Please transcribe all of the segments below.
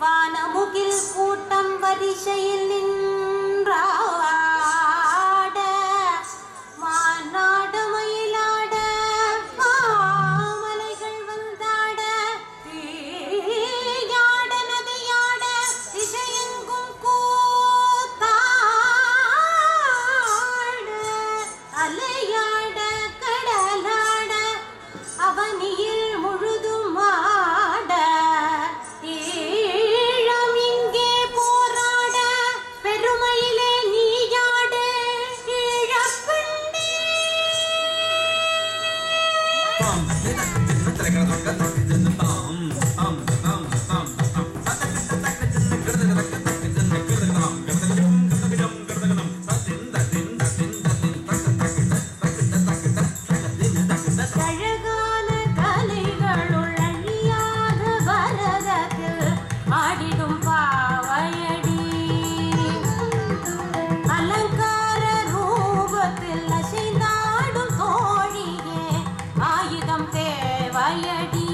வானமுகில் கூட்டம் வரிசையில் நின்றாட மாநாடு மயிலாட மாமலைகள் வந்தாட தீயாட நதியாட திசையெங்கும் கூத்தாட அலையாட கடலாட அவனியில் முழுதும் ஆட ஈழம் இங்கே போராட பெருமையிலே நீயாடு ஈழப்பெண்ணே. அழகான கலைகளுள் அழியாத பரதத்தில் ஆடிடும் பாவையடி அலங்கார ரூபத்தில் அசைந்தாடும் தோழியே ஆயுதம் தேவையடி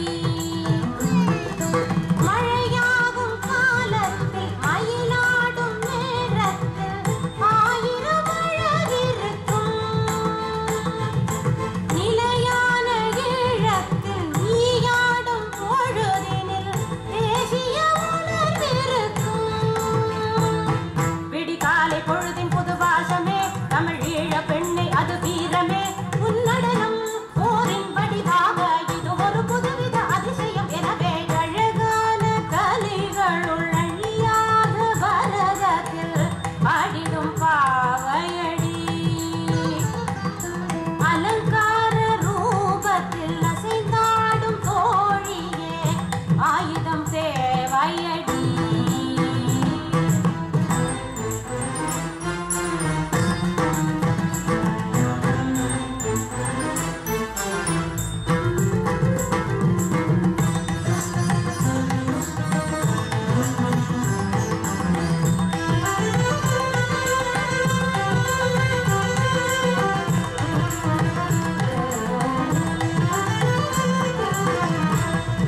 மழையாகும் காலத்தில் மயிலாடும் நேரத்தில் ஆயிரம் அழகிருக்கும் நிலையான ஈழத்தில் நீயாடும் பொழுதினில் தேசிய உணர்விருக்கும் விடிகாலை பொழுதின் புது வாசமே தமிழ் ஈழ பெண்ணை அது வீரமே உன்னடனம் போரின் வடிவாக இது ஒரு புதுவித அதிசயம் எனவே அழகான கலைகளுள் அழியாத பரதத்தில் ஆடிடும் பாவையடி அலங்கார ரூபத்தில் அசைந்தாடும் தோழியே ஆயுதம் தேவையடி.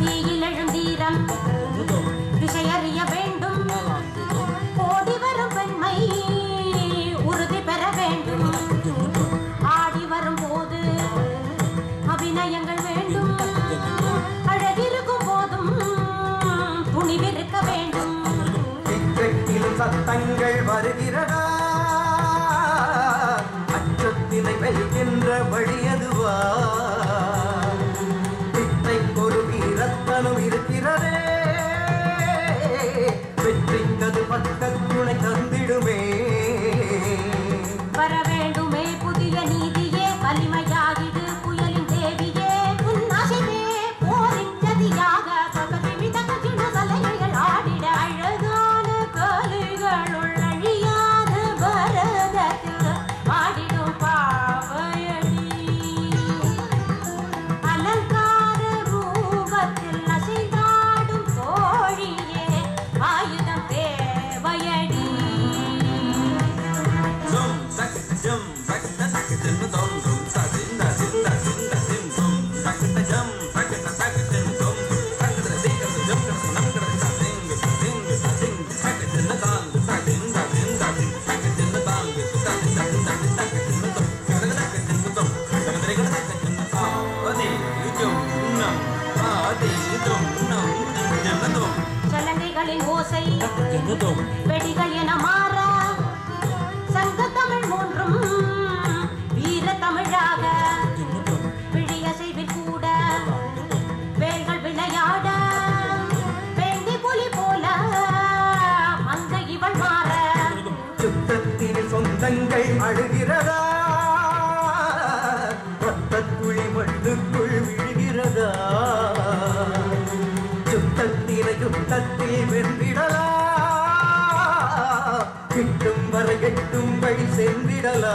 தீயில் எழும் தீரம் திசையறிய வேண்டும் ஓடி வரும் பெண்மை உறுதி பெற வேண்டும் ஆடி வரும் போது அபிநயங்கள் வேண்டும் அழகிருக்கும் போதும் துணிவிருக்க வேண்டும் இச்சையிலும் சத்தங்கள் வருகிறதா அச்சத்தினை வெல்கின்ற வழியதுவா ஒரு வீரத்தனும் இருக்கிறதே வெற்றிக்கது பக்கத் துணை தந்திடுமே வர வேண்டுமே புதிய நீதியே வலிமையாகிடு புயலின் தேவியே உன் அசைவே போரின் ஜதியாக பக்கத்தை விதகச்சின தலைகள் ஆடிட அழகான கலைகளுள் அழியாத பரதத்தில் ஆடிடும் பாவையடி அலங்கார ரூபத்தில் அசைந்தாடும் தோழியே ஆயுதம் தேவையடி. சலங்கைகளின் ஓசை வெடிகள் என மாற சங்க தமிழ் மூன்றும் வீர தமிழாக விழியசைவில் கூட வேல்கள் விளையாட வேண்டி புலி போல அங்க இவள் மாற யுத்தத்தில் சொந்தங்கள் அழுகிறதா ரத்தத்துளி மண்ணுக்குள் விழுகிறதா யுத்தத்தில் வென்றிடலா கிட்டும் வரை எட்டும் வழி சென்றிடலா